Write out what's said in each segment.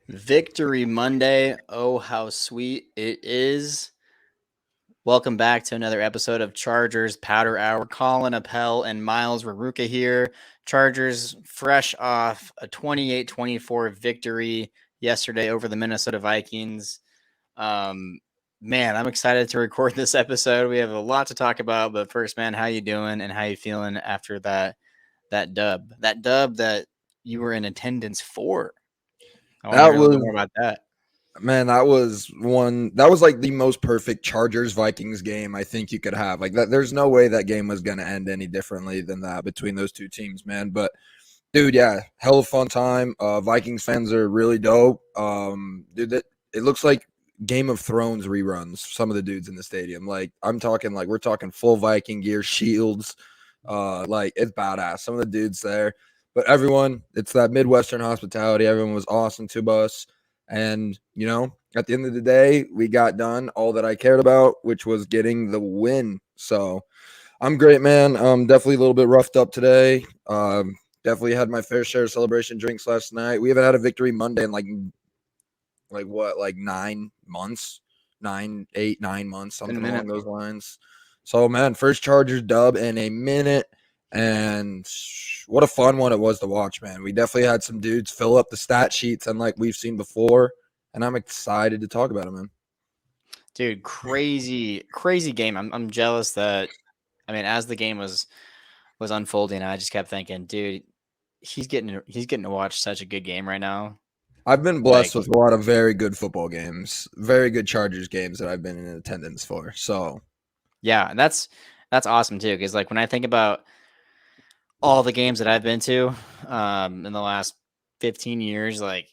Victory Monday. Oh, how sweet it is. Welcome back to another episode of Chargers Powder Hour. Colin, Appel, and Miles Raruka here. Chargers fresh off a 28-24 victory yesterday over the Minnesota Vikings. Man, I'm excited to record this episode. We have a lot to talk about, but first, man, how you doing and how you feeling after that dub? That dub that you were in attendance for. I want to That hear a little bit was more about that. man, that was like the most perfect Chargers Vikings game I think you could have. Like that there's no way that game was going to end any differently than that between those two teams, man. But dude, yeah, hell of fun time. Vikings fans are really dope. Dude, it looks like Game of Thrones reruns. Some of the dudes in the stadium, like we're talking full Viking gear, shields. Like it's badass. Some of the dudes there, but everyone, it's that Midwestern hospitality. Everyone was awesome to us, and at the end of the day, we got done all that I cared about, which was getting the win. So I'm great, man. Definitely a little bit roughed up today. Definitely had my fair share of celebration drinks last night. We haven't had a victory Monday in like what, like 9 months, 9 8 9 months, Been a something minute. along those lines. So man, first Chargers dub in a minute, and what a fun one it was to watch, man. We definitely had some dudes fill up the stat sheets unlike we've seen before, and I'm excited to talk about it, man. Dude, crazy game. I'm jealous that as the game was unfolding, I just kept thinking, dude, he's getting to watch such a good game right now. I've been Like, blessed with a lot of very good football games, very good Chargers games that I've been in attendance for. So yeah, and that's awesome too. Because like when I think about all the games that I've been to in the last 15 years, like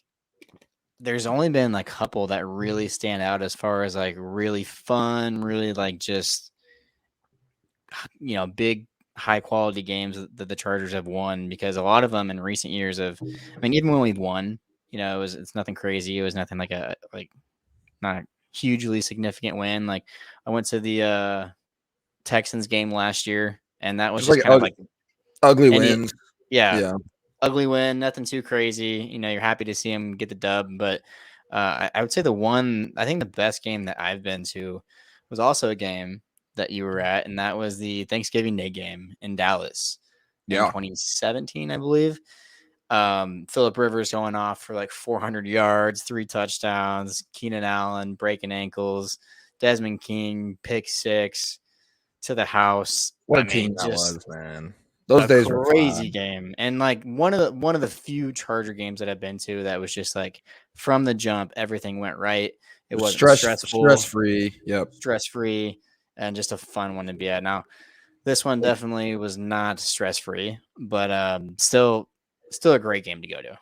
there's only been like a couple that really stand out as far as like really fun, really like just big high quality games that the Chargers have won, because a lot of them in recent years have, even when we've won, it's nothing crazy. It was nothing like not a hugely significant win. Like I went to the Texans game last year, and that was just just like kind of like ugly any wins. yeah, Yeah. ugly win, nothing too crazy. You're happy to see him get the dub, but I would say I think the best game that I've been to was also a game that you were at, and that was the Thanksgiving Day game in Dallas in Yeah. 2017, I believe. Phillip Rivers going off for like 400 yards, 3 touchdowns, Keenan Allen breaking ankles, Desmond King pick six to the house. What I a team mean, that just was, man. Those a days were crazy fun. game, and like one of the few Charger games that I've been to that was just like from the jump everything went right. It wasn't Stress stressful, free. Yep. stress free, and just a fun one to be at. Now this one definitely was not stress free, but still a great game to go to.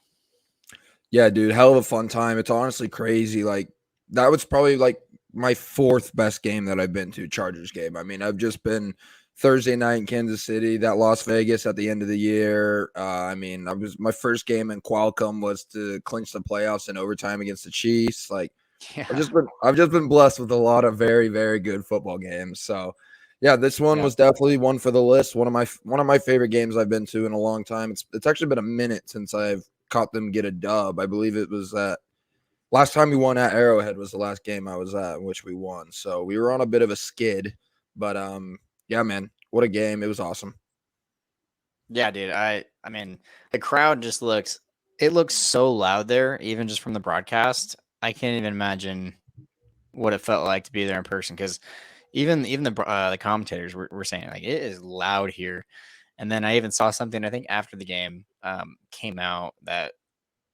Yeah, dude, hell of a fun time. It's honestly crazy. Like that was probably like my fourth best game that I've been to, Chargers game. I mean, I've just been Thursday night in Kansas City, that Las Vegas at the end of the year. I was my first game in Qualcomm was to clinch the playoffs in overtime against the Chiefs. Like Yeah, I've just been blessed with a lot of very, very good football games. So yeah, this one yeah. was definitely one for the list. One of my favorite games I've been to in a long time. It's actually been a minute since I've caught them get a dub. I believe it was that last time we won at Arrowhead was the last game I was at in which we won. So we were on a bit of a skid. But yeah, man, what a game. It was awesome. Yeah, dude. I mean, the crowd just looks so loud there, even just from the broadcast. I can't even imagine what it felt like to be there in person, because even the commentators were saying like it is loud here. And then I even saw something, I think after the game came out, that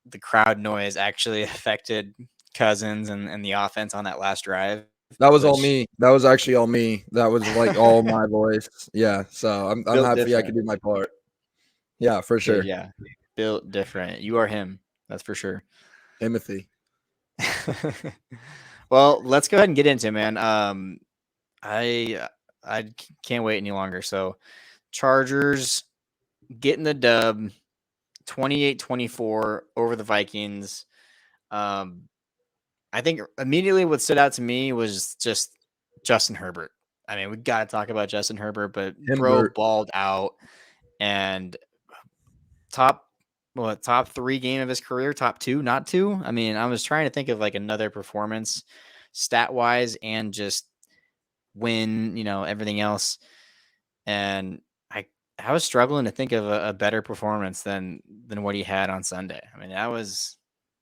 the crowd noise actually affected Cousins and the offense on that last drive, That was all which me. That was actually all me. That was like all my voice. Yeah. So I'm built happy I could different, do my part. Yeah, for dude. sure. Yeah, built different. You are him, that's for sure. Timothy. Well, let's go ahead and get into it, man. I I can't wait any longer. So, Chargers getting the dub, 28-24 over the Vikings. Um, I think immediately what stood out to me was just Justin Herbert. We got to talk about Justin Herbert, but bro Himbert. balled out, and top top 3 game of his career, top 2, not 2. I mean, I was trying to think of like another performance stat wise and just win, everything else. And I was struggling to think of a better performance than what he had on Sunday. I mean,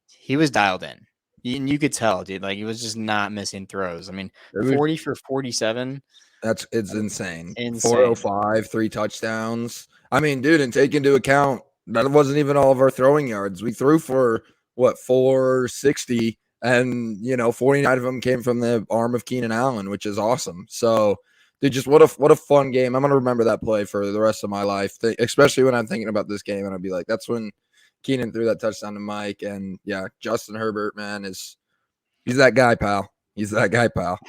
he was dialed in. You could tell, dude. Like, he was just not missing throws. I mean, It was 40 for 47. It's insane. Insane. 405, 3 touchdowns. I mean, dude, and take into account that wasn't even all of our throwing yards. We threw for 460, and 49 of them came from the arm of Keenan Allen, which is awesome. So, dude, just what a fun game. I'm gonna remember that play for the rest of my life, especially when I'm thinking about this game, and I'll be like, that's when Keenan threw that touchdown to Mike, and yeah, Justin Herbert, man, he's that guy, pal. He's that guy, pal.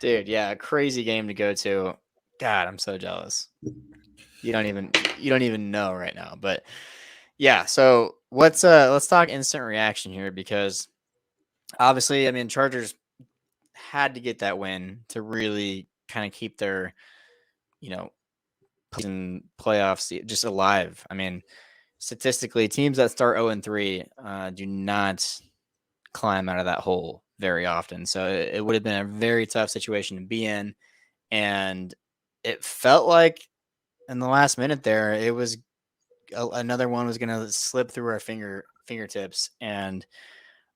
Dude, yeah, crazy game to go to. God, I'm so jealous. You don't even know right now. But yeah, so let's talk instant reaction here, because obviously, I mean, Chargers had to get that win to really kind of keep their, you know, playoffs just alive. I mean, statistically, teams that start 0-3 do not climb out of that hole very often. So it would have been a very tough situation to be in. And it felt like in the last minute there, it was another one was going to slip through our fingertips. And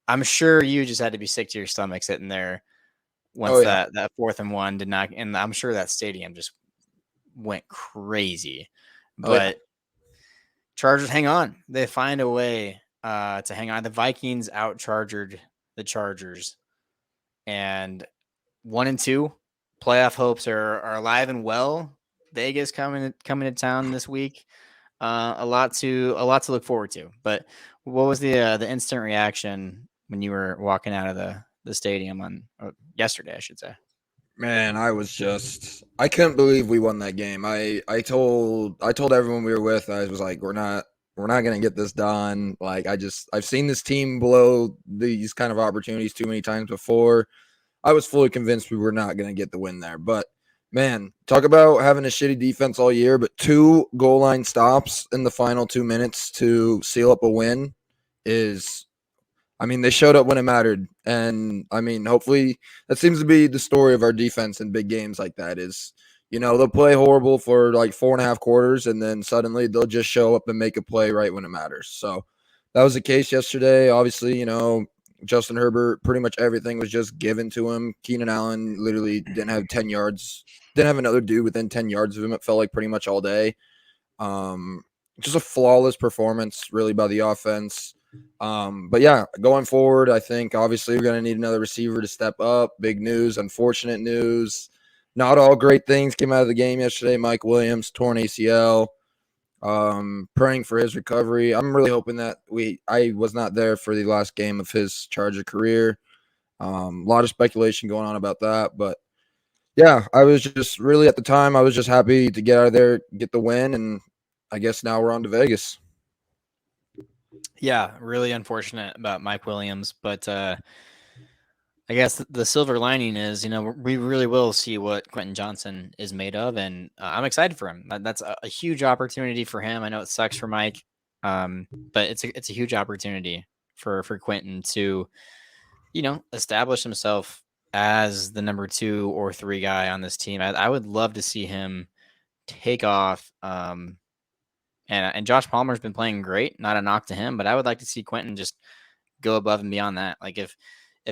I'm sure you just had to be sick to your stomach sitting there Oh once yeah. that 4th and 1 did not. And I'm sure that stadium just went crazy. Oh yeah. But Chargers hang on. They find a way to hang on. The Vikings out-chargered the Chargers, and 1-2 playoff hopes are alive and well. Vegas coming to town this week. A lot to look forward to. But what was the instant reaction when you were walking out of the stadium on yesterday, I should say? Man, I couldn't believe we won that game. I told everyone we were with, I was like, we're not gonna get this done. Like I've seen this team blow these kind of opportunities too many times before. I was fully convinced we were not gonna get the win there. But man, talk about having a shitty defense all year, but 2 goal line stops in the final 2 minutes to seal up a win is they showed up when it mattered. And hopefully that seems to be the story of our defense in big games like that is, they'll play horrible for like 4.5 quarters and then suddenly they'll just show up and make a play right when it matters. So that was the case yesterday. Obviously, Justin Herbert, pretty much everything was just given to him. Keenan Allen literally didn't have 10 yards, didn't have another dude within 10 yards of him. It felt like pretty much all day. Um, just a flawless performance, really, by the offense. But yeah, going forward, I think obviously we're going to need another receiver to step up. Big news, unfortunate news. Not all great things came out of the game yesterday. Mike Williams, torn ACL. Praying for his recovery. I'm really hoping that I was not there for the last game of his Charger career. A lot of speculation going on about that, but yeah, I was just really at the time, I was just happy to get out of there, get the win, and I guess now we're on to Vegas. Yeah, really unfortunate about Mike Williams, but I guess the silver lining is, we really will see what Quentin Johnson is made of, and I'm excited for him. That's a huge opportunity for him. I know it sucks for Mike, but it's a huge opportunity for Quentin to, establish himself as the number 2 or 3 guy on this team. I would love to see him take off. And Josh Palmer's been playing great. Not a knock to him, but I would like to see Quentin just go above and beyond that. Like if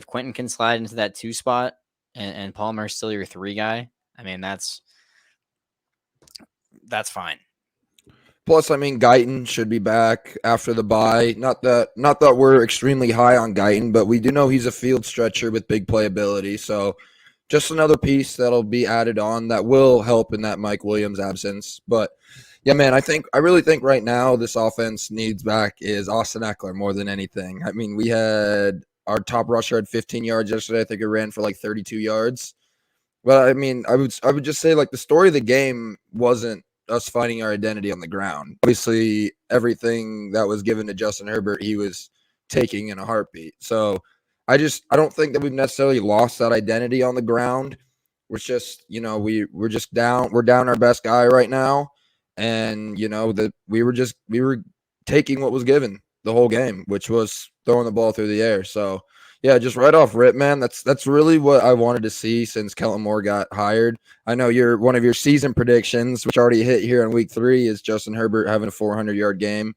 Quentin can slide into that 2 spot and Palmer's still your 3 guy, I mean that's fine. Plus, Guyton should be back after the bye. Not that we're extremely high on Guyton, but we do know he's a field stretcher with big playability. So just another piece that'll be added on that will help in that Mike Williams absence. But yeah, man, I really think right now this offense needs back is Austin Eckler more than anything. We had our top rusher had 15 yards yesterday. I think it ran for like 32 yards. But I would just say like the story of the game wasn't us finding our identity on the ground. Obviously, everything that was given to Justin Herbert, he was taking in a heartbeat. So I don't think that we've necessarily lost that identity on the ground. We're just, we're just down. We're down our best guy right now, and that we were taking what was given the whole game, which was throwing the ball through the air. So yeah, just right off rip, man. That's really what I wanted to see since Kellen Moore got hired. I know one of your season predictions, which already hit here in week 3, is Justin Herbert having a 400-yard game.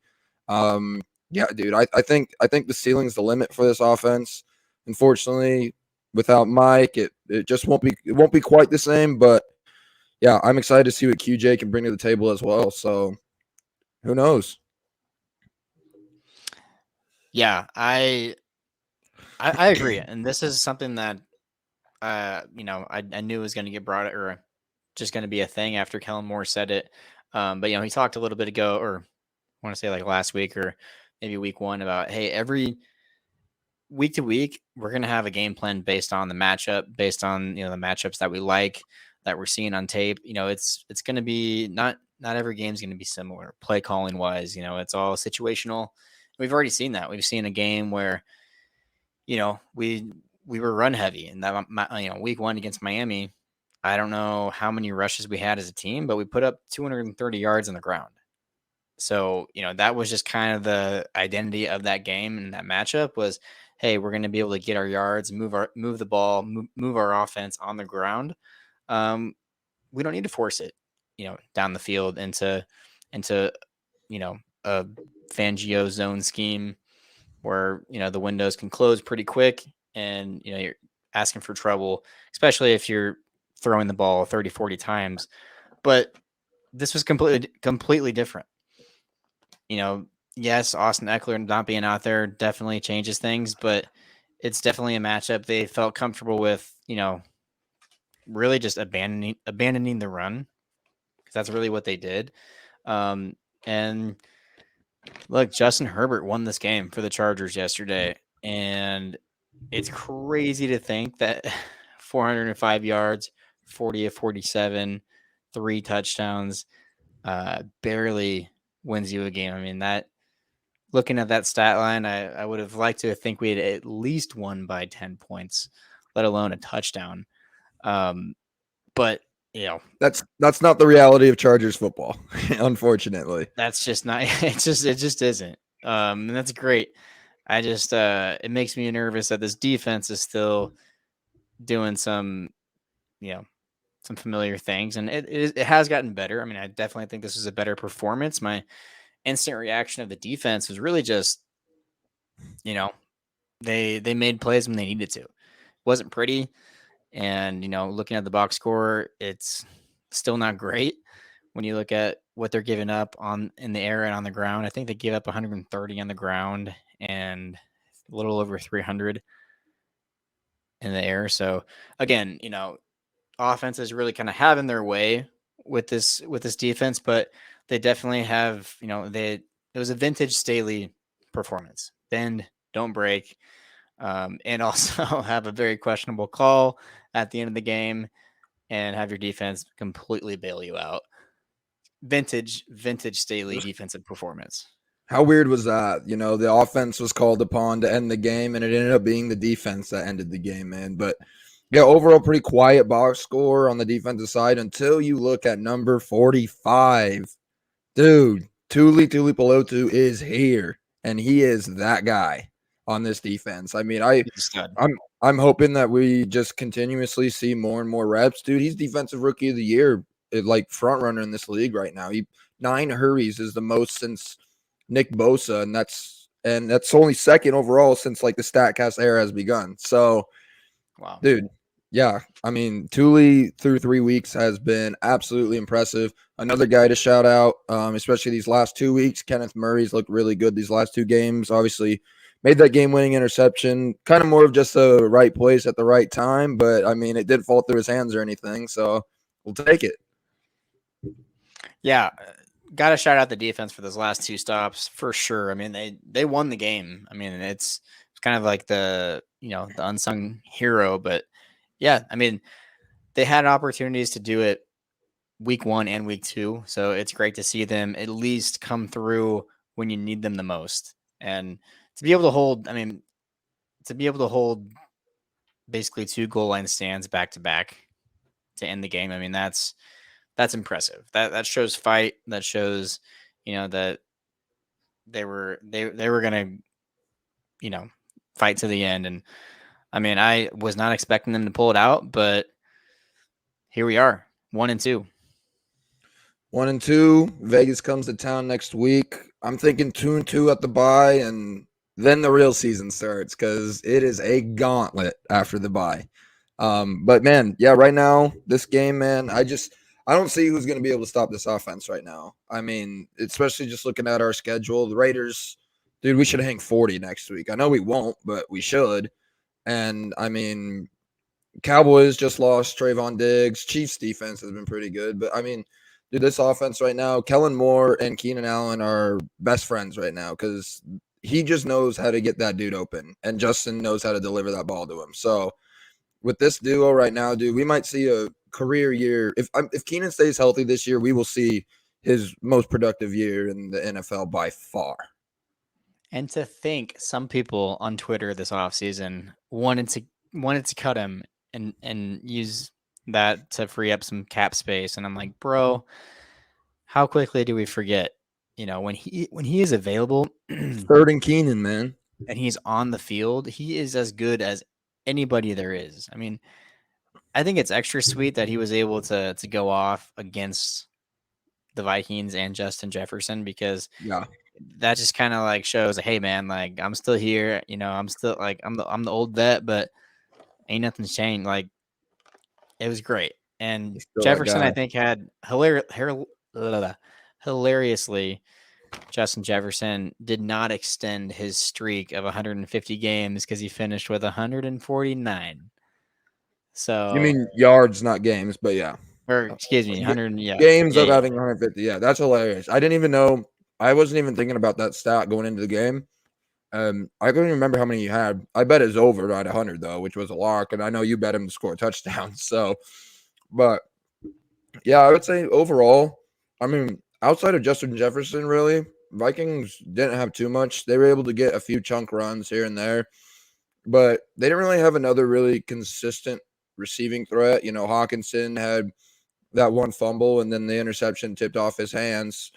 Yeah, dude, I think the ceiling's the limit for this offense. Unfortunately, without Mike, it just won't be quite the same. But yeah, I'm excited to see what QJ can bring to the table as well. So who knows? Yeah, I agree, and this is something that I knew was going to get brought or just going to be a thing after Kellen Moore said it. But he talked a little bit ago, or I want to say like last week or maybe week 1, about hey, every week to week we're going to have a game plan based on the matchup, based on the matchups that we like, that we're seeing on tape. It's going to be not every game's going to be similar play calling wise. It's all situational. We've already seen that. We've seen a game where we were run heavy, and that week 1 against Miami, I don't know how many rushes we had as a team, but we put up 230 yards on the ground. So that was just kind of the identity of that game and that matchup was, hey, we're going to be able to get our yards, move the ball, move our offense on the ground. We don't need to force it, down the field into a Fangio zone scheme where the windows can close pretty quick, and you're asking for trouble, especially if you're throwing the ball 30, 40 times. But this was completely different. Yes, Austin Eckler not being out there definitely changes things, but it's definitely a matchup they felt comfortable with, really just abandoning the run, because that's really what they did. And look, Justin Herbert won this game for the Chargers yesterday, and it's crazy to think that 405 yards, 40 of 47, 3 touchdowns, barely wins you a game. I mean, that looking at that stat line, I would have liked to think we had at least won by 10 points, let alone a touchdown. But That's not the reality of Chargers football, unfortunately. that's just not. It just isn't. And that's great. I just it makes me nervous that this defense is still doing some some familiar things, and it has gotten better. I mean, I definitely think this was a better performance. My instant reaction of the defense was really just you know they made plays when they needed to. It wasn't pretty, and looking at the box score, it's still not great when you look at what they're giving up on in the air and on the ground. I think they gave up 130 on the ground and a little over 300 in the air. So again, offenses really kind of having their way with this defense, but they definitely have, it was a vintage Staley performance. Bend, don't break, and also have a very questionable call at the end of the game and have your defense completely bail you out. Vintage Staley defensive performance. How weird was that? The offense was called upon to end the game, and it ended up being the defense that ended the game, man. But yeah, overall, pretty quiet box score on the defensive side until you look at number 45. Dude, Tuli Tulipilotu is here, and he is that guy on this defense. I mean, He's a stud. I'm hoping that we just continuously see more and more reps. Dude, he's defensive rookie of the year, like front runner in this league right now. He 9 hurries is the most since Nick Bosa, and that's only second overall since like the Statcast era has begun. So, Wow. dude, yeah, I mean, Thule through 3 weeks has been absolutely impressive. Another guy to shout out, especially these last 2 weeks. Kenneth Murray's looked really good these last 2 games. Obviously, made that game-winning interception. Kind of more of just the right place at the right time, but I mean, it didn't fall through his hands or anything, so we'll take it. Yeah, got to shout out the defense for those last 2 stops for sure. I mean, they won the game. I mean, it's kind of like the the unsung hero, but yeah, I mean, they had opportunities to do it week 1 and week 2, so it's great to see them at least come through when you need them the most, and to be able to hold. I mean, to be able to hold basically 2 goal line stands back to back to end the game. I mean, that's impressive. That shows fight. That shows that they were gonna, fight to the end. And I mean, I was not expecting them to pull it out, but here we are, 1-2. 1-2. Vegas comes to town next week. I'm thinking 2-2 at the bye, and then the real season starts because it is a gauntlet after the bye. But man, yeah, right now this game, man, I don't see who's going to be able to stop this offense right now. I mean, especially just looking at our schedule, the Raiders, dude, we should hang 40 next week. I know we won't, but we should. And I mean, Cowboys just lost Trayvon Diggs. Chiefs defense has been pretty good, but I mean, dude, this offense right now, Kellen Moore and Keenan Allen are best friends right now because he just knows how to get that dude open, and Justin knows how to deliver that ball to him. So with this duo right now, dude, we might see a career year. If Keenan stays healthy this year, we will see his most productive year in the NFL by far. And to think some people on Twitter this offseason wanted to cut him and use that to free up some cap space. And I'm like, bro, how quickly do we forget? When he is available Third and Keenan, man. and he's on the field, he is as good as anybody there is. I mean, I think it's extra sweet that he was able to go off against the Vikings and Justin Jefferson, because Yeah. that just kind of like shows, hey man, like I'm still here. I'm still like I'm the old vet, but ain't nothing's changed. Like it was great. And He's still that Jefferson, I guy. think, had hilariously, Justin Jefferson did not extend his streak of 150 games because he finished with 149. You So, mean yards, not games, but yeah. or excuse me, 100. Yeah, Games yeah, of yeah. having 150. Yeah, that's hilarious. I didn't even know. I wasn't even thinking about that stat going into the game. I couldn't remember how many he had. I bet it's over at 100 though, which was a lock, and I know you bet him to score a touchdown. So, but yeah, I would say overall, I mean, outside of Justin Jefferson, really, Vikings didn't have too much. They were able to get a few chunk runs here and there, but they didn't really have another really consistent receiving threat. You know, Hawkinson had that one fumble, and then the interception tipped off his hands.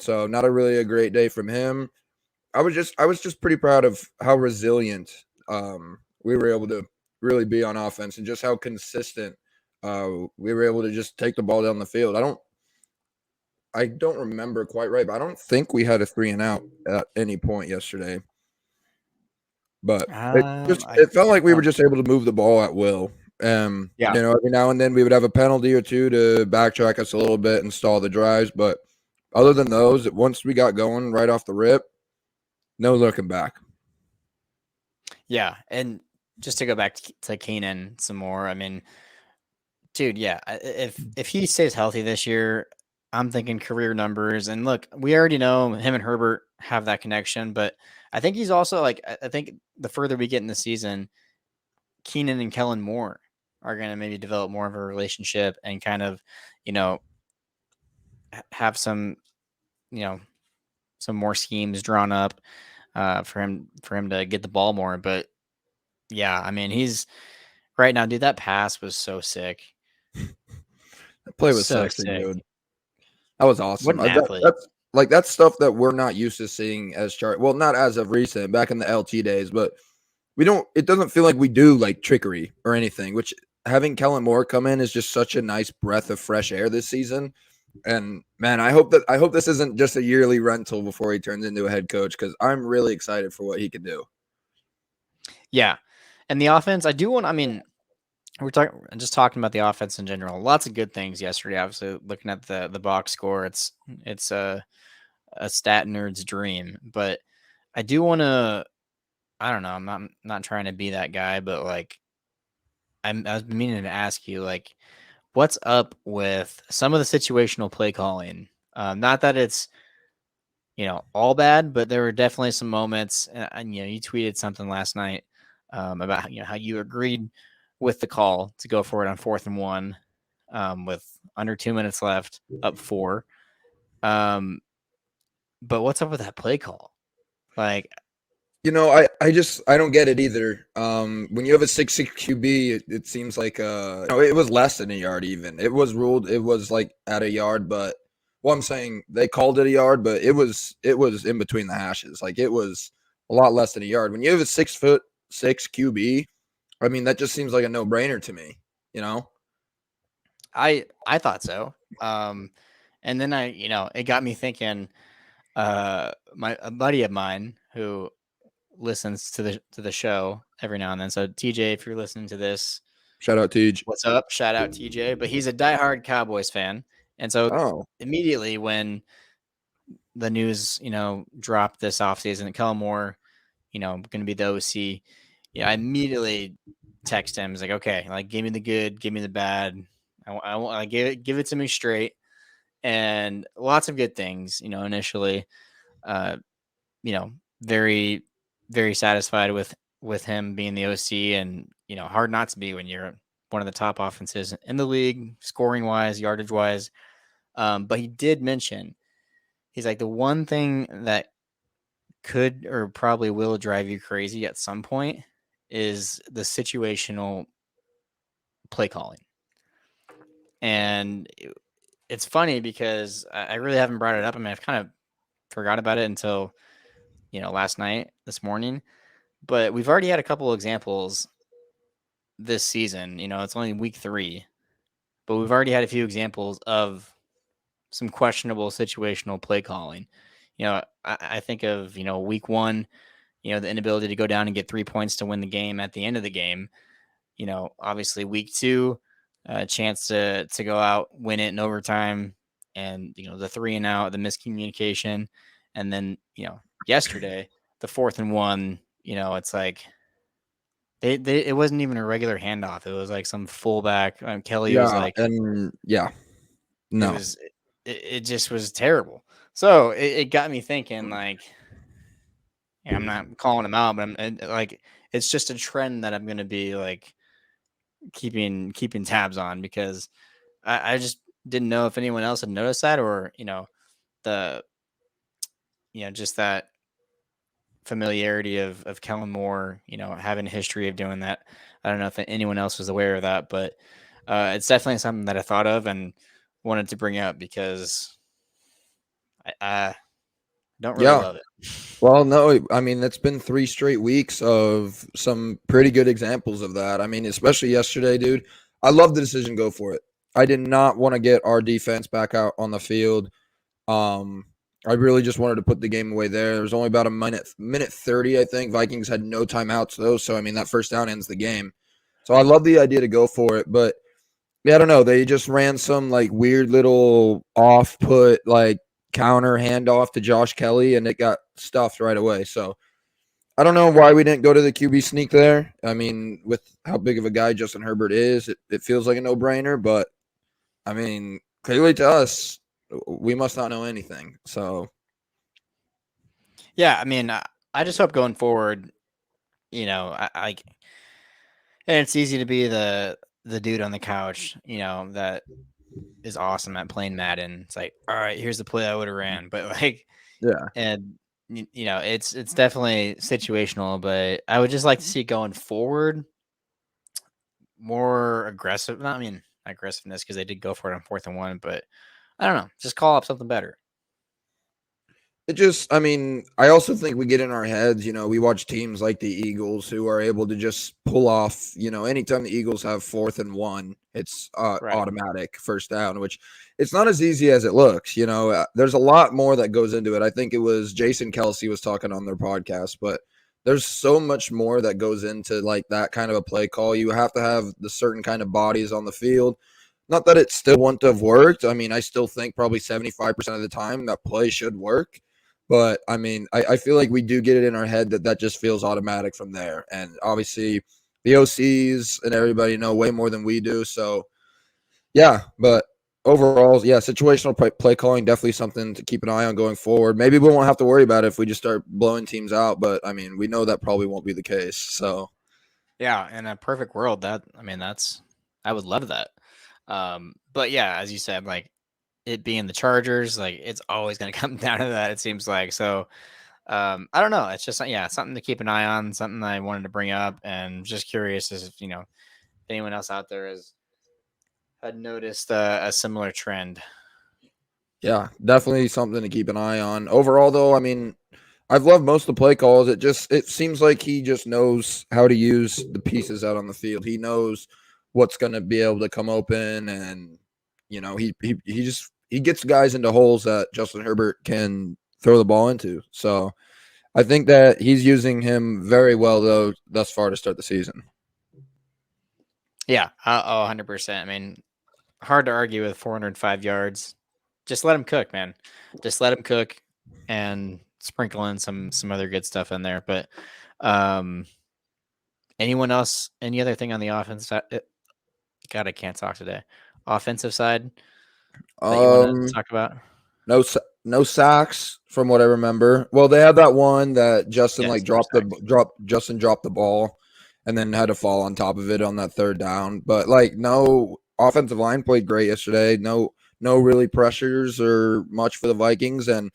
So not a really a great day from him. I was just pretty proud of how resilient we were able to really be on offense, and just how consistent we were able to just take the ball down the field. I don't remember quite right, but I don't think we had a 3 and out at any point yesterday. But I it felt like we were don't. just able to move the ball at will. Yeah, Every now and then we would have a penalty or two to backtrack us a little bit and stall the drives. But other than those, once we got going right off the rip, no looking back. yeah, and just to go back to Keenan some more. I mean, dude, yeah, if he stays healthy this year, I'm thinking career numbers. And look, we already know him and Herbert have that connection, but I think he's also like, I think the further we get in the season, Keenan and Kellen Moore are going to maybe develop more of a relationship and kind of, you know, have some, you know, some more schemes drawn up for him to get the ball more. But yeah, I mean, he's right now, dude. That pass was so sick, That play was so sexy, sick. dude. That was What awesome. an athlete! That's stuff that we're not used to seeing as chart. Well, not as of recent, back in the LT days, but we don't. It doesn't feel like we do like trickery or anything. Which having Kellen Moore come in is just such a nice breath of fresh air this season. And man, I hope this isn't just a yearly rental before he turns into a head coach, because I'm really excited for what he could do. Yeah, and the offense. I do want. I mean, we're talking just talking about the offense in general. Lots of good things yesterday. Obviously, looking at the box score, it's a stat nerd's dream. But I do want to. I don't know. I'm not trying to be that guy, but like I was meaning to ask you, like, what's up with some of the situational play calling? Not that it's all bad, but there were definitely some moments. And you tweeted something last night about how you agreed with the call to go for it on 4th and 1 with under 2 minutes left, up 4. Um, but what's up with that play call? Like, I don't get it either. When you have a 6-6 QB, it seems like it was less than a yard even. It was ruled it was like at a yard, but Well, I'm saying they called it a yard, but it was in between the hashes. Like it was a lot less than a yard. When you have a 6'6" QB, I mean that just seems like a no brainer to me. You know? I thought so. And then it got me thinking. A buddy of mine who listens to the show every now and then. So TJ, if you're listening to this, Shout out Tej. what's up? Shout out TJ. But he's a diehard Cowboys fan, and so Oh, immediately when the news, dropped this offseason that Kellen Moore, going to be the OC, I immediately text him. He's like, okay, like give me the good, give me the bad. I give it to me straight, and lots of good things. Initially, uh, very, very satisfied with him being the OC, and hard not to be when you're one of the top offenses in the league, scoring wise, yardage wise. But he did mention he's like the one thing that could or probably will drive you crazy at some point is the situational play calling. And it's funny because I really haven't brought it up. I mean, I've kind of forgot about it until last night, this morning. But we've already had a couple of examples this season. It's only week 3, but we've already had a few examples of some questionable situational play calling. I think of, week 1, the inability to go down and get 3 points to win the game at the end of the game. Obviously week 2, a chance to go out, win it in overtime, and, the 3 and out, the miscommunication. And then, yesterday, the 4th and 1, it's like, it wasn't even a regular handoff. It was like some fullback. Kelly was yeah, like, and yeah, it no, was, it just was terrible. So it got me thinking, like, I'm not calling him out, but like, it's just a trend that I'm going to be like keeping tabs on, because I just didn't know if anyone else had noticed that, or, the, just that familiarity of Kellen Moore, having a history of doing that. I don't know if anyone else was aware of that, but it's definitely something that I thought of and wanted to bring up because I don't really yeah. love it. Well, no, I mean it's been 3 straight weeks of some pretty good examples of that. I mean, especially yesterday, dude. I love the decision. Go for it. I did not want to get our defense back out on the field. Um, I really just wanted to put the game away there. There was only about a minute 30, I think. Vikings had no timeouts though, so I mean that first down ends the game. So I love the idea to go for it, but yeah, I don't know. They just ran some like weird little off put like counter handoff to Josh Kelly, and it got stuffed right away. So I don't know why we didn't go to the QB sneak there. I mean, with how big of a guy Justin Herbert is, it feels like a no brainer. But I mean, clearly to us, we must not know anything. So Yeah, I mean, I just hope going forward, and it's easy to be the dude on the couch, that is awesome at playing Madden. It's like, all right, here's the play I would have ran, but like, yeah, and it's definitely situational, but I would just like to see going forward more aggressive. Not, I mean, aggressiveness, because they did go for it on 4th and 1, but I don't know, just call up something better. it just, I mean, I also think we get in our heads, we watch teams like the Eagles who are able to just pull off, anytime the Eagles have 4th and 1, it's Right. automatic first down, which it's not as easy as it looks. There's a lot more that goes into it. I think it was Jason Kelsey was talking on their podcast, but there's so much more that goes into like that kind of a play call. You have to have the certain kind of bodies on the field. Not that it still wouldn't have worked. I mean, I still think probably 75% of the time that play should work. But I mean, I feel like we do get it in our head that just feels automatic from there. And obviously, the OCs and everybody know way more than we do. So, yeah. But overall, yeah, situational play calling definitely something to keep an eye on going forward. Maybe we won't have to worry about it if we just start blowing teams out. But I mean, we know that probably won't be the case. So, Yeah, in a perfect world, I would love that. But yeah, as you said, like, it being the Chargers, like, it's always going to come down to that, it seems like. So, I don't know. It's just, yeah, something to keep an eye on, something I wanted to bring up, and just curious as if, anyone else out there had noticed a similar trend. Yeah, definitely something to keep an eye on. Overall, though, I mean, I've loved most of the play calls. It seems like he just knows how to use the pieces out on the field. He knows what's going to be able to come open, and he gets guys into holes that Justin Herbert can throw the ball into. So I think that he's using him very well though thus far to start the season. Yeah, 100%. I mean, hard to argue with 405 yards. Just let him cook, man. Just let him cook and sprinkle in some other good stuff in there. But anyone else? Any other thing on the offense side? God, I can't talk today. Offensive side that you want to Um, talk about? No, no sacks from what I remember. Well, they had that one that Justin Yes, like no sacks. Justin dropped the ball and then had to fall on top of it on that third down. But like no offensive line played great yesterday. No really pressures or much for the Vikings. And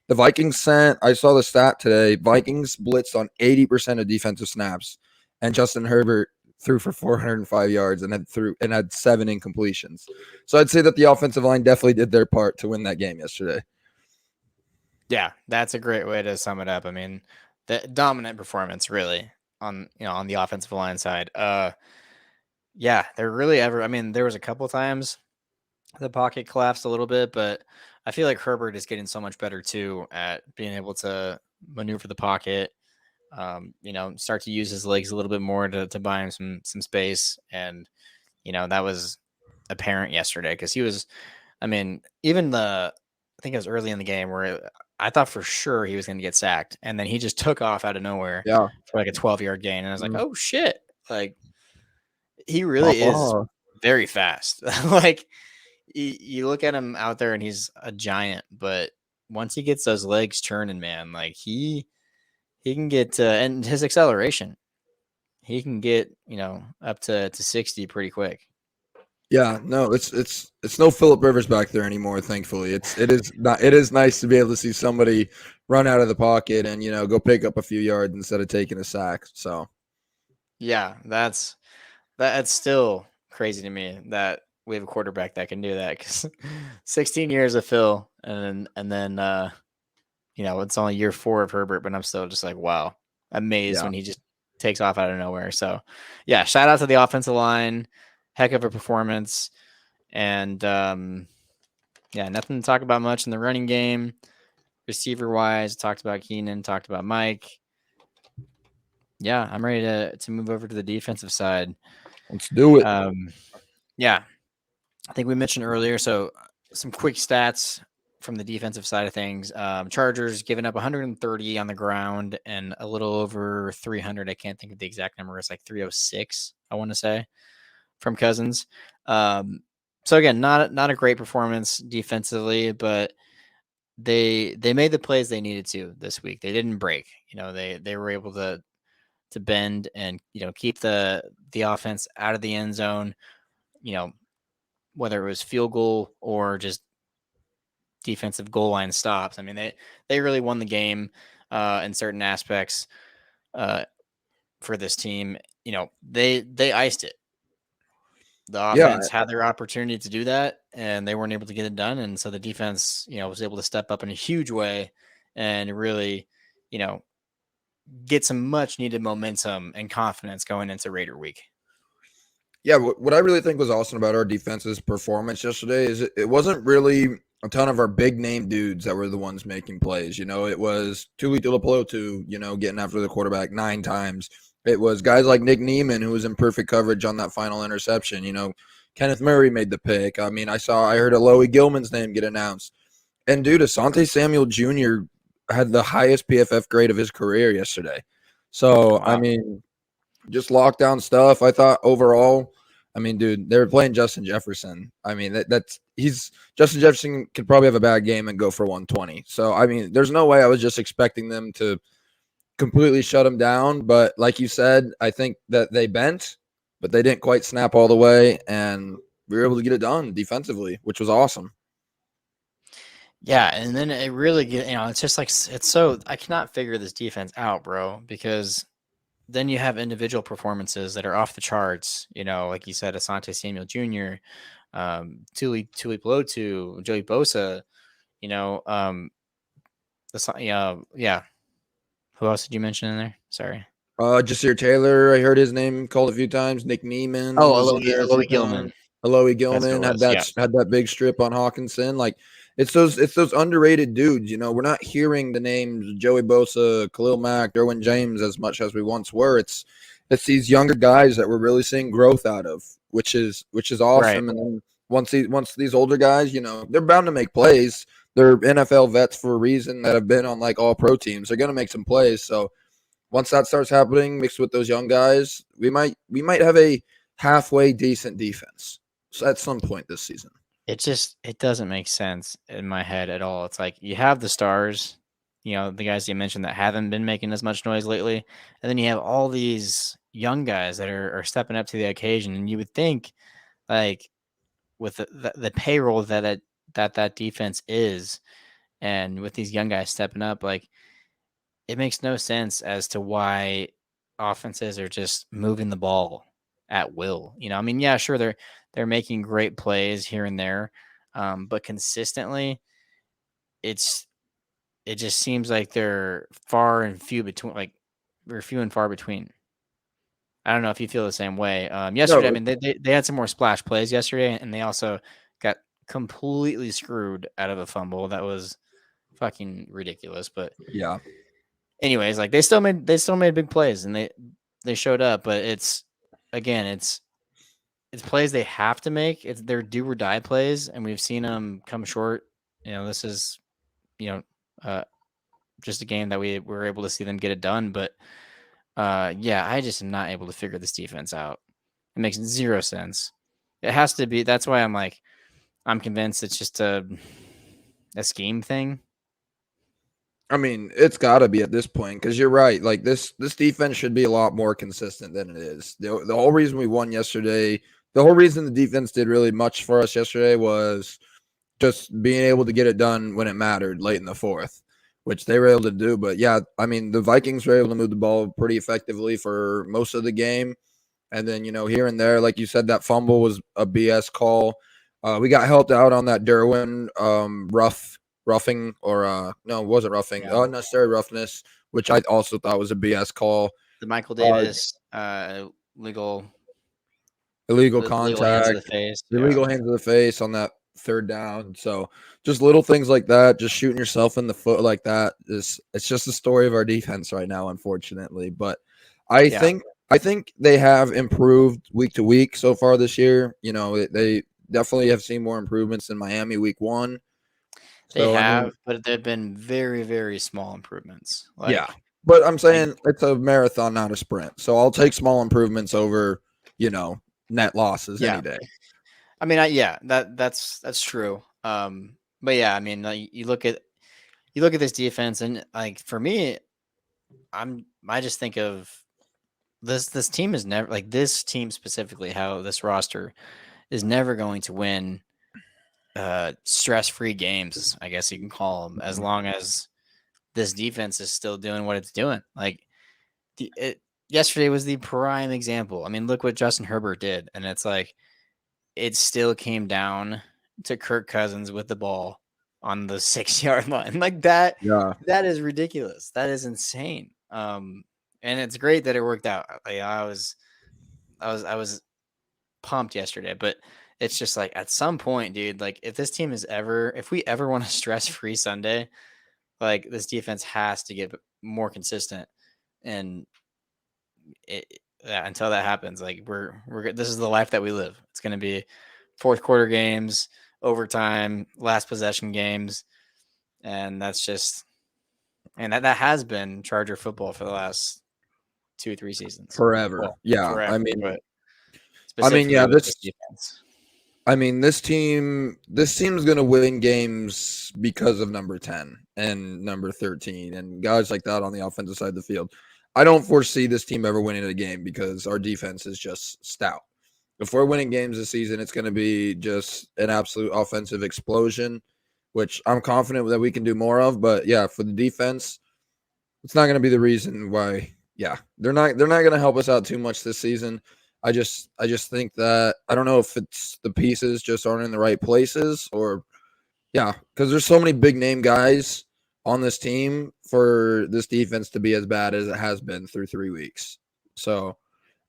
the Vikings sent, I saw the stat today, Vikings blitzed on 80% of defensive snaps. And Justin Herbert threw for 405 yards and had 7 incompletions. So I'd say that the offensive line definitely did their part to win that game yesterday. Yeah, that's a great way to sum it up. I mean, the dominant performance really on the offensive line side. Yeah, they're really ever. I mean, there was a couple times the pocket collapsed a little bit, but I feel like Herbert is getting so much better too at being able to maneuver the pocket. Start to use his legs a little bit more to buy him some space, and that was apparent yesterday because he was. I mean, even I think it was early in the game where I thought for sure he was going to get sacked, and then he just took off out of nowhere Yeah. for like a 12-yard gain, and I was like, Mm. oh shit, like he Pop really is off. very fast. Like you look at him out there and he's a giant, but once he gets those legs churning, man, like he can get and his acceleration, he can get up to 60 pretty quick. Yeah, no, it's no Philip Rivers back there anymore. Thankfully, it is nice to be able to see somebody run out of the pocket and go pick up a few yards instead of taking a sack. So Yeah, that's still crazy to me that we have a quarterback that can do that because 16 years of Phil and then it's only year 4 of Herbert, but I'm still just like wow, amazed yeah, when he just takes off out of nowhere. So yeah, shout out to the offensive line, heck of a performance, and yeah, nothing to talk about much in the running game. Receiver wise, talked about Keenan, talked about Mike. Yeah, I'm ready to move over to the defensive side. let's do it. Yeah, I think we mentioned earlier. So some quick stats from the defensive side of things. Chargers giving up 130 on the ground and a little over 300. I can't think of the exact number. It's like 306. I want to say from Cousins. So again, not a great performance defensively, but they made the plays they needed to this week. They didn't break. They were able to bend and keep the offense out of the end zone. You know, whether it was field goal or just defensive goal line stops. I mean, they really won the game in certain aspects uh, for this team. They iced it. The Yeah, offense had their opportunity to do that, and they weren't able to get it done. And so the defense, was able to step up in a huge way and really, you know, get some much needed momentum and confidence going into Raider week. yeah. What I really think was awesome about our defense's performance yesterday is it wasn't really a ton of our big name dudes that were the ones making plays. It was Tuli Tuipulotu, getting after the quarterback 9 times. It was guys like Nick Neiman who was in perfect coverage on that final interception. Kenneth Murray made the pick. I mean, I heard Aloe Gilman's name get announced. And dude, Asante Samuel Jr. had the highest PFF grade of his career yesterday. So, I Wow. mean, just lockdown stuff. I thought overall, I mean, dude, they were playing Justin Jefferson. I mean, that's Justin Jefferson could probably have a bad game and go for 120. So, I mean, there's no way I was just expecting them to completely shut him down. But like you said, I think that they bent, but they didn't quite snap all the way, and we were able to get it done defensively, which was awesome. Yeah, and then it really it's just like it's so I cannot figure this defense out, bro, because then you have individual performances that are off the charts. Like you said, Asante Samuel Jr., Tuli Pelotu, Joey Bosa. You know, yeah. Who else did you mention in there? Sorry. Jasir Taylor, I heard his name called a few times. Nick Neiman Oh, was in there a few Aloe times. Gilman. Aloe That's who it Gilman was. Yeah. had that big strip on Hawkinson. Like it's those underrated dudes. You know, we're not hearing the names Joey Bosa, Khalil Mack, Derwin James as much as we once were. It's these younger guys that we're really seeing growth out of, which is Right. awesome. And then once these older guys, you know, they're bound to make plays. They're NFL vets for a reason that have been on like all pro teams. They're gonna make some plays. So once that starts happening, mixed with those young guys, we might have a halfway decent defense at some point this season. It doesn't make sense in my head at all. It's like you have the stars, the guys you mentioned that haven't been making as much noise lately, and then you have all these young guys that are stepping up to the occasion. And you would think, like, with the payroll that defense is, and with these young guys stepping up, like, it makes no sense as to why offenses are just moving the ball at will. I mean, yeah, sure, they're making great plays here and there, but consistently, it's it just seems like they're far and few between. Like, they're few and far between. I don't know if you feel the same way. Yesterday, I No, mean, they had some more splash plays yesterday, and they also got completely screwed out of a fumble that was fucking ridiculous. But yeah. anyways, like, they still made big plays, and they showed up. But again, it's plays they have to make. It's their do or die plays, and we've seen them come short. This is you know uh, just a game that we were able to see them get it done. But yeah, I just am not able to figure this defense out. It makes zero sense. It has to be. That's why I'm convinced it's just a scheme thing. I mean, it's got to be at this point because you're right. Like this defense should be a lot more consistent than it is. The whole reason we won yesterday, the whole reason the defense did really much for us yesterday was just being able to get it done when it mattered late in the fourth, which they were able to do. But yeah, I mean, the Vikings were able to move the ball pretty effectively for most of the game. And then, here and there, like you said, that fumble was a BS call. We got helped out on that Derwin roughing, or no, it wasn't roughing, Yeah. unnecessary roughness, which I also thought was a BS call. The Michael Uh, Davis legal illegal legal hands to the contact, face. Yeah. illegal hands to the face on that third down. So just little things like that, just shooting yourself in the foot like that is it's just the story of our defense right now, unfortunately. But I Yeah. think I think they have improved week to week so far this year. They definitely have seen more improvements than Miami week one. They So I mean, have, but they've been very, very small improvements. yeah. Like, But I'm like saying it's a marathon, not a sprint. So I'll take small improvements over, net losses yeah. any day. I mean, yeah, that's true. But yeah, I mean, like, you look at this defense, and, like, for me, I just think of this team is never, like, this team specifically, how this roster is never going to win stress-free games, I guess you can call them, as long as this defense is still doing what it's doing. Like, yesterday was the prime example. I mean, look what Justin Herbert did, and it's like it still came down to Kirk Cousins with the ball on the 6-yard line. Like, that Yeah. that is ridiculous. That is insane. And it's great that it worked out. Like, I was pumped yesterday, but it's just like, at some point, dude, like, if we ever want a stress-free Sunday, like, this defense has to get more consistent. And until that happens, like, this is the life that we live. It's going to be fourth quarter games, overtime, last possession games, and that has been Charger football for the last 2-3 seasons. Forever. Well, Yeah. forever, but Yeah, specifically with this defense. this team's gonna win games because of number 10 and number 13 and guys like that on the offensive side of the field. I don't foresee this team ever winning a game because our defense is just stout. If we're winning games this season, it's going to be just an absolute offensive explosion, which I'm confident that we can do more of. But yeah, for the defense, it's not going to be the reason why. Yeah, they're not going to help us out too much this season. I just think that I don't know if it's the pieces just aren't in the right places or Yeah, because there's so many big name guys on this team for this defense to be as bad as it has been through 3 weeks. So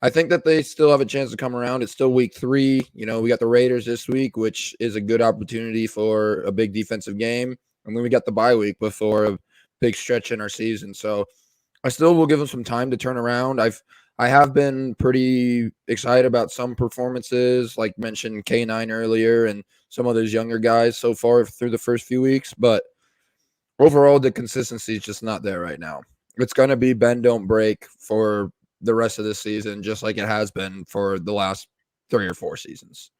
I think that they still have a chance to come around. It's still week 3. We got the Raiders this week, which is a good opportunity for a big defensive game. And then we got the bye week before a big stretch in our season. So I still will give them some time to turn around. I have been pretty excited about some performances, like mentioned K9 earlier, and some of those younger guys so far through the first few weeks. But overall, the consistency is just not there right now. It's going to be bend don't break for the rest of the season, just like it has been for the last 3 or 4 seasons.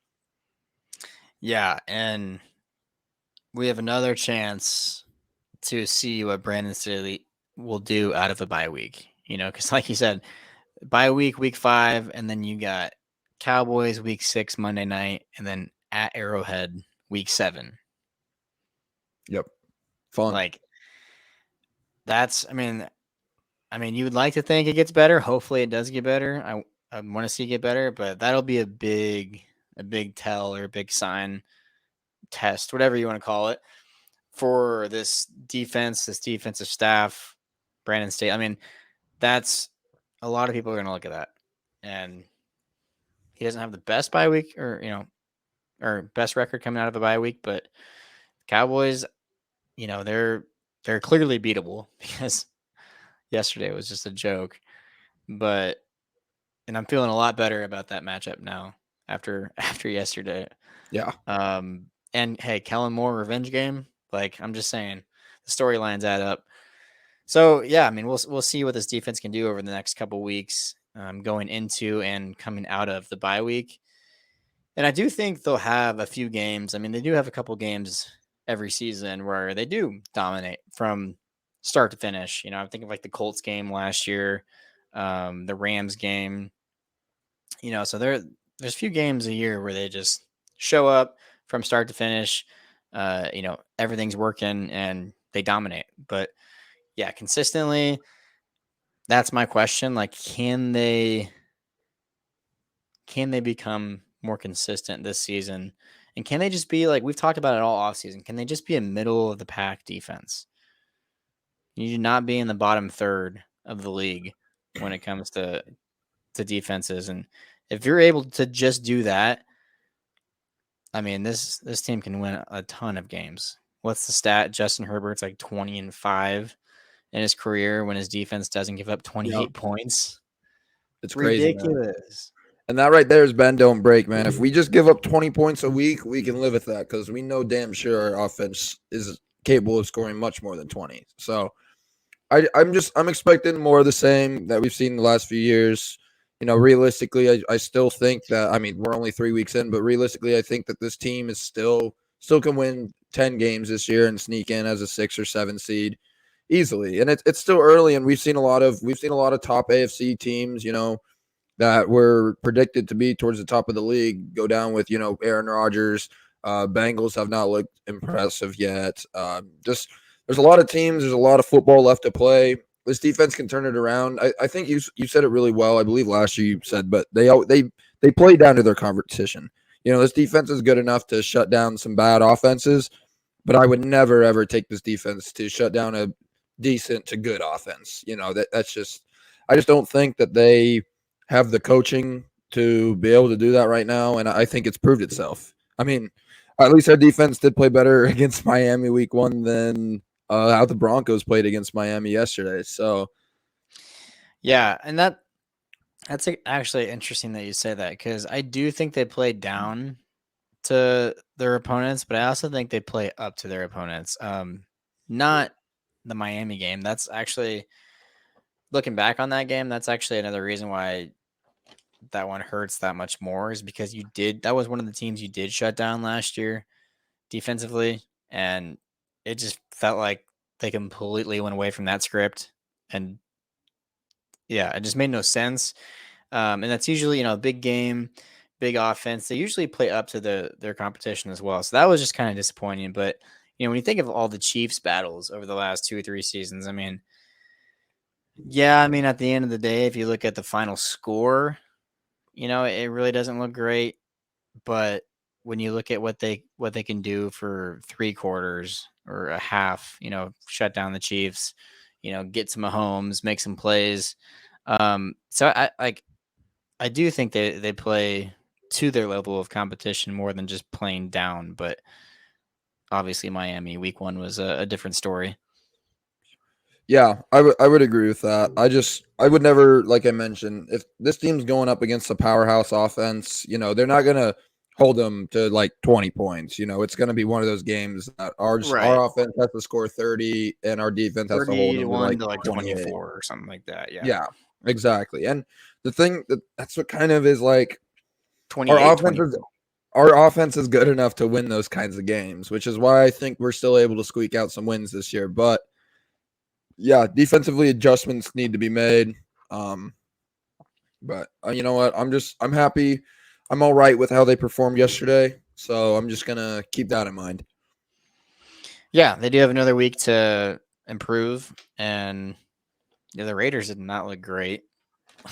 Yeah, and we have another chance to see what Brandon Staley will do out of a bye week. Because like you said, bye week, week 5, and then you got Cowboys week 6 Monday night, and then at Arrowhead week 7. Yep, fun. Like that's, you would like to think it gets better. Hopefully, it does get better. I want to see it get better, but that'll be a big tell or a big sign, test, whatever you want to call it, for this defense, this defensive staff, Brandon State. That's a lot of people are going to look at that, and he doesn't have the best bye week or best record coming out of a bye week, but Cowboys, they're clearly beatable because yesterday was just a joke. But and I'm feeling a lot better about that matchup now after yesterday. Yeah. And hey, Kellen Moore revenge game. Like I'm just saying, the storylines add up. So yeah, we'll see what this defense can do over the next couple weeks, going into and coming out of the bye week. And I do think they'll have a few games. They do have a couple games every season where they do dominate from start to finish. I'm thinking of like the Colts game last year, the Rams game. So there's a few games a year where they just show up from start to finish. Everything's working and they dominate. But yeah, consistently, that's my question. Like, can they become more consistent this season? And can they just be like, we've talked about it all offseason, can they just be a middle of the pack defense? You do not be in the bottom third of the league when it comes to defenses. And if you're able to just do that, this team can win a ton of games. What's the stat? Justin Herbert's like 20-5 in his career when his defense doesn't give up Yep. 28 points. It's crazy, man. Ridiculous. And that right there is bend don't break, man. If we just give up 20 points a week, we can live with that because we know damn sure our offense is capable of scoring much more than 20. So I'm expecting more of the same that we've seen the last few years. Realistically, I still think that we're only 3 weeks in, but realistically, I think that this team is still can win 10 games this year and sneak in as a 6 or 7 seed easily. And it's still early, and we've seen a lot of top AFC teams, that were predicted to be towards the top of the league go down with Aaron Rodgers. Bengals have not looked impressive yet. Just there's a lot of teams. There's a lot of football left to play. This defense can turn it around. I think you said it really well. I believe last year you said, but they play down to their competition. This defense is good enough to shut down some bad offenses, but I would never ever take this defense to shut down a decent to good offense. That's just I just don't think that they have the coaching to be able to do that right now, and I think it's proved itself. At least our defense did play better against Miami week 1 than how the Broncos played against Miami yesterday. So, Yeah, and that's actually interesting that you say that because I do think they play down to their opponents, but I also think they play up to their opponents. Not the Miami game. That's actually, looking back on that game, that's actually another reason why that one hurts that much more, is because that was one of the teams you did shut down last year defensively, and it just felt like they completely went away from that script, and yeah, it just made no sense. And that's usually, a big game, big offense. They usually play up to their competition as well. So that was just kind of disappointing. But when you think of all the Chiefs battles over the last 2 or 3 seasons, yeah, at the end of the day, if you look at the final score, it really doesn't look great. But when you look at what they can do for 3 quarters or a half, shut down the Chiefs, get some Mahomes, make some plays. So I do think they play to their level of competition more than just playing down. But obviously, Miami week 1 was a different story. Yeah, I would agree with that. I would never, like I mentioned, if this team's going up against a powerhouse offense, they're not gonna hold them to like 20 points. It's gonna be one of those games that Right. our offense has to score 30 and our defense has to hold them to 31 like to like 28. 24 or something like that. Yeah. Yeah, exactly. And the thing that's what kind of is like our 28, offense is 24. our offense is good enough to win those kinds of games, which is why I think we're still able to squeak out some wins this year. But yeah, defensively adjustments need to be made. Um, but you know what? I'm happy. I'm all right with how they performed yesterday. So I'm just gonna keep that in mind. Yeah, they do have another week to improve, and the Raiders did not look great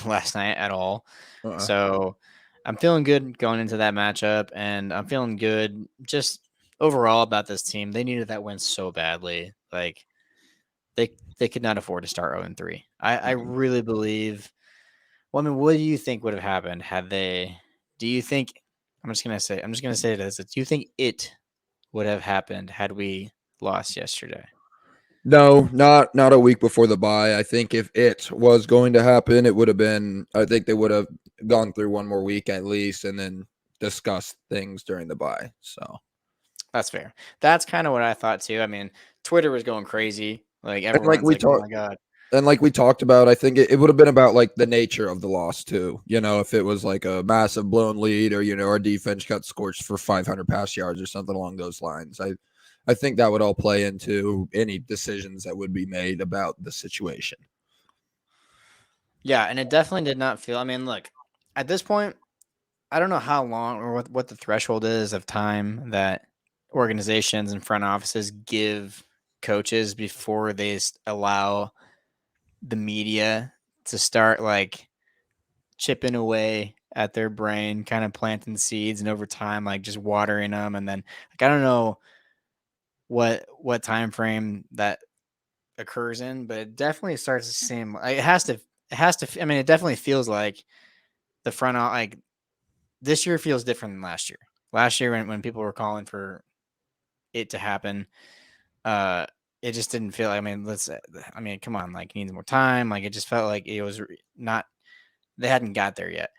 last night at all. Uh-uh. So I'm feeling good going into that matchup, and I'm feeling good just overall about this team. They needed that win so badly. Like they could not afford to start 0-3. I really believe. Well, I mean, what do you think would have happened had they? Do you think? I'm just gonna say this. Do you think it would have happened had we lost yesterday? No, not a week before the bye. I think if it was going to happen, it would have been. I think they would have gone through one more week at least, and then discussed things during the bye. So That's fair. That's kind of what I thought too. I mean, Twitter was going crazy. Like and like everyone's we like, "Oh talked my god." and like we talked about, I think it would have been about like the nature of the loss too. If it was like a massive blown lead, or our defense got scorched for 500 pass yards or something along those lines. I think that would all play into any decisions that would be made about the situation. Yeah, and it definitely did not feel. I mean, look, at this point, I don't know how long or what the threshold is of time that organizations and front offices give coaches before they allow the media to start like chipping away at their brain, kind of planting seeds, and over time, like just watering them, and then like I don't know what time frame that occurs in, but it definitely starts to seem like it has to. I mean, it definitely feels like the like this year feels different than last year. Last year when people were calling for it to happen, uh, it just didn't feel. I mean, I mean, come on, like it needs more time. Like it just felt like it was not. They hadn't got there yet.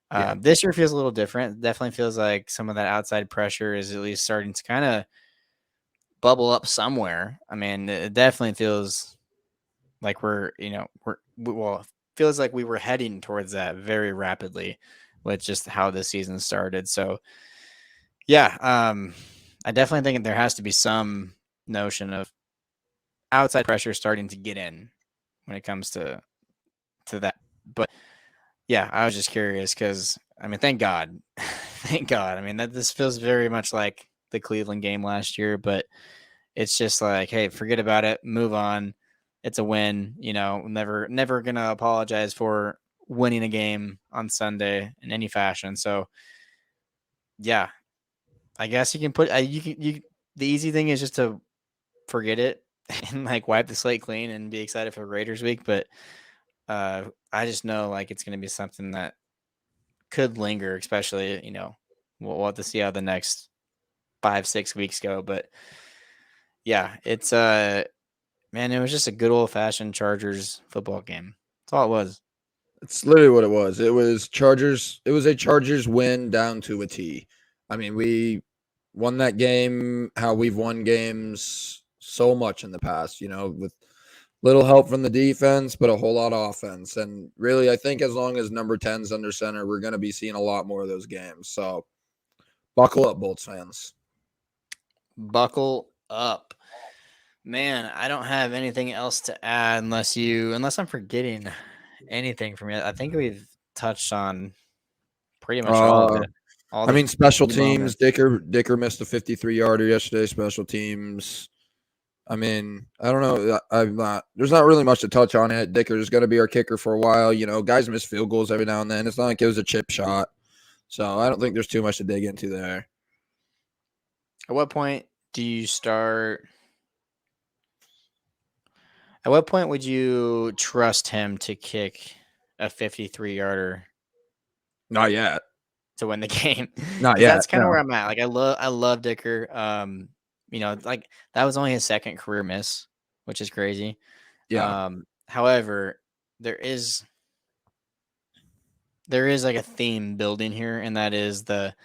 Yeah. This year feels a little different. It definitely feels like some of that outside pressure is at least starting to kind of bubble up somewhere. I mean, it definitely feels like well, feels like we were heading towards that very rapidly with just how the season started. So yeah, I definitely think there has to be some notion of outside pressure starting to get in when it comes to that. But yeah, I was just curious because I mean, thank God, thank God. I mean, that this feels very much like the Cleveland game last year, but it's just like, hey, forget about it, move on. It's a win, never gonna apologize for winning a game on Sunday in any fashion. So yeah, I guess you can put you can you. The easy thing is just to forget it and like wipe the slate clean and be excited for Raiders week. But I just know like it's gonna be something that could linger, especially we'll have to see how the next 5-6 weeks go. But yeah, it's man, it was just a good old fashioned Chargers football game. That's all it was. It's literally what it was. It was Chargers. It was a Chargers win down to a T. I mean, we won that game how we've won games so much in the past, with little help from the defense, but a whole lot of offense. And really, I think as long as number 10's under center, we're going to be seeing a lot more of those games. So buckle up, Bolts fans. Buckle up. Man, I don't have anything else to add unless I'm forgetting anything from you. I think we've touched on pretty much all of Uh, it. All I the mean, special key teams. moments. Dicker missed a 53-yarder yesterday. Special teams. I mean, I don't know. I'm not. There's not really much to touch on it. Dicker's going to be our kicker for a while. Guys miss field goals every now and then. It's not like it was a chip shot, so I don't think there's too much to dig into there. At what point do you start? At what point would you trust him to kick a 53-yarder Not yet. to win the game? Not Because yet. that's kind of No. where I'm at. Like I love Dicker. Like that was only his second career miss, which is crazy. Yeah. However, there is like a theme building here, and that is the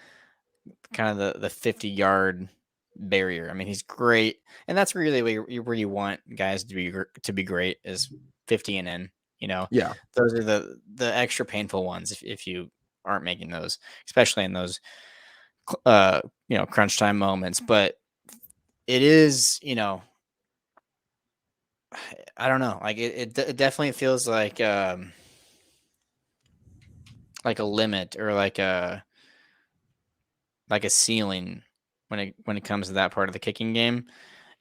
kind of the 50-yard barrier. I mean, he's great, and that's really where you want guys to be great is 50 and in. You know, Yeah. those are the extra painful ones if you aren't making those, especially in those crunch time moments. But it is, I don't know, like it definitely feels like a limit or like a ceiling when it comes to that part of the kicking game.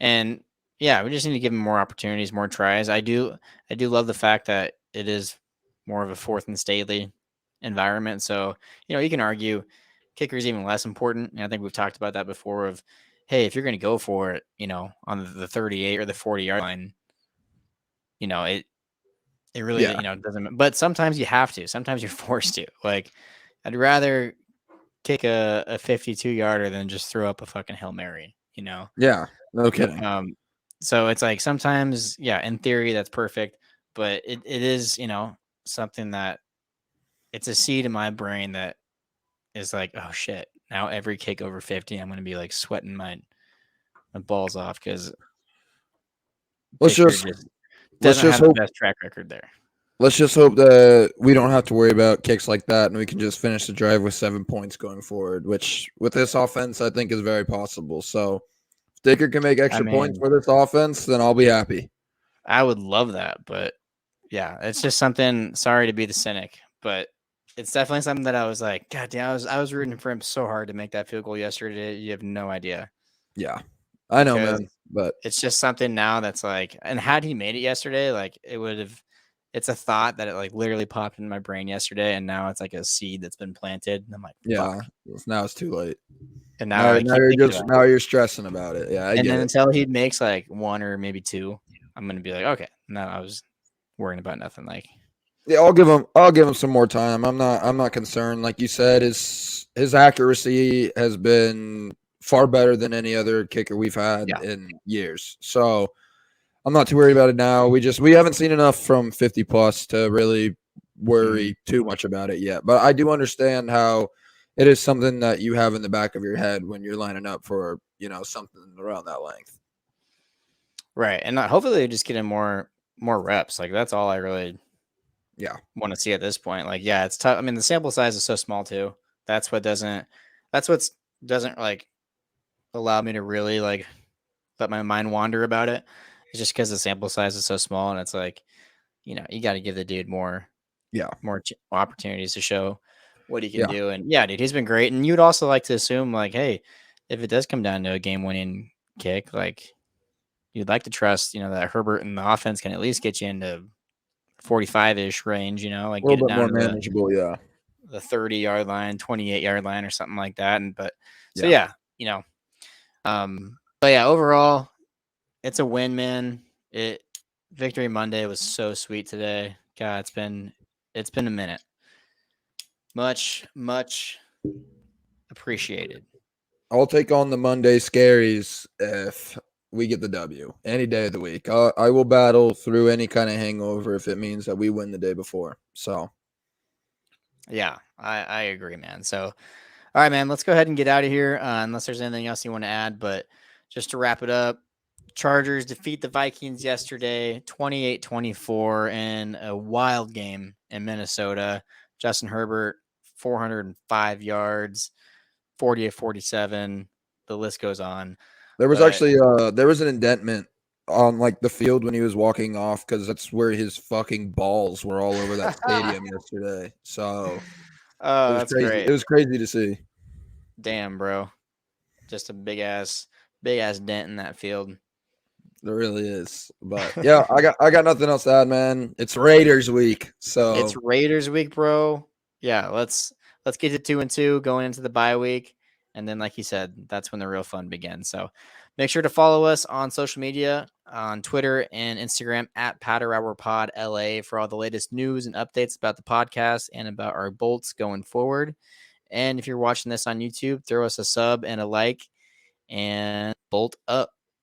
And yeah, we just need to give him more opportunities, more tries. I do love the fact that it is more of a fourth and stately environment. So, you can argue kicker is even less important. And I think we've talked about that before of, hey, if you're going to go for it, on the 38 or the 40-yard line, it really, Yeah. doesn't, but sometimes you have to, sometimes you're forced to. Like, I'd rather kick a 52-yarder than just throw up a fucking Hail Mary. Yeah. No kidding. Um, so it's like sometimes, yeah, in theory that's perfect, but it is, something that it's a seed in my brain that is like, oh shit, now every kick over 50, I'm gonna be like sweating my balls off because Let's Victor just just let's doesn't just have the hope best track record there. let's just hope that we don't have to worry about kicks like that and we can just finish the drive with 7 points going forward, which with this offense I think is very possible. So if Dicker can make I extra points mean, for this offense, then I'll be happy. I would love that, but yeah, it's just something. Sorry to be the cynic, but it's definitely something that I was like, God damn, I was rooting for him so hard to make that field goal yesterday. You have no idea Yeah. I know, because man. But it's just something now that's like, and had he made it yesterday, like it would have. It's a thought that it like literally popped in my brain yesterday, and now it's like a seed that's been planted, and I'm like, fuck. yeah, now it's too late. And now I keep thinking about Now it, you're stressing about it. Yeah, I and get then it. until he makes like one or maybe two, I'm gonna be like, okay, no, I was worrying about nothing. Like, Yeah, I'll give him some more time. I'm not concerned. Like you said, his accuracy has been far better than any other kicker we've had yeah, in years. So I'm not too worried about it now. We haven't seen enough from 50 plus to really mm-hmm. worry too much about it yet. But I do understand how it is something that you have in the back of your head when you're lining up for, something around that length. Right, and hopefully they just get in more reps. Like that's all I really Yeah. want to see at this point. Like, yeah, it's tough. I mean, the sample size is so small too. That's what doesn't. That's what doesn't like allow me to really like let my mind wander about it. It's just because the sample size is so small, and it's like, you got to give the dude Yeah. more opportunities to show what he can Yeah. do. And yeah, dude, he's been great. And you'd also like to assume like, hey, if it does come down to a game-winning kick, like you'd like to trust, that Herbert and the offense can at least get you into 45-ish range, A like little get it bit down more to manageable. Yeah. the 30-yard line, 28-yard line or something like that. And but so Yeah. yeah, but yeah, overall, it's a win, man. It Victory Monday was so sweet today. God, it's been a minute. Much, much appreciated. I'll take on the Monday scaries if we get the W any day of the week. I will battle through any kind of hangover if it means that we win the day before. So, Yeah, I agree, man. So, all right, man, let's go ahead and get out of here. Unless there's anything else you want to add, but just to wrap it up, Chargers defeat the Vikings yesterday, 28-24 in a wild game in Minnesota. Justin Herbert, 405 yards, 40-47. The list goes on. there was But actually there was an indentment on like the field when he was walking off because that's where his fucking balls were all over that stadium yesterday. So it oh, was that's crazy. great. It was crazy to see. Damn, bro. Just a big ass dent in that field. There really is. But yeah, I got nothing else to add, man. It's Raiders week. It's So Raiders week, bro. Yeah, let's get to 2-2 going into the bye week. And then, like he said, that's when the real fun begins. So make sure to follow us on social media on Twitter and Instagram at Powder Hour Pod LA for all the latest news and updates about the podcast and about our bolts going forward. And if you're watching this on YouTube, throw us a sub and a like and bolt up.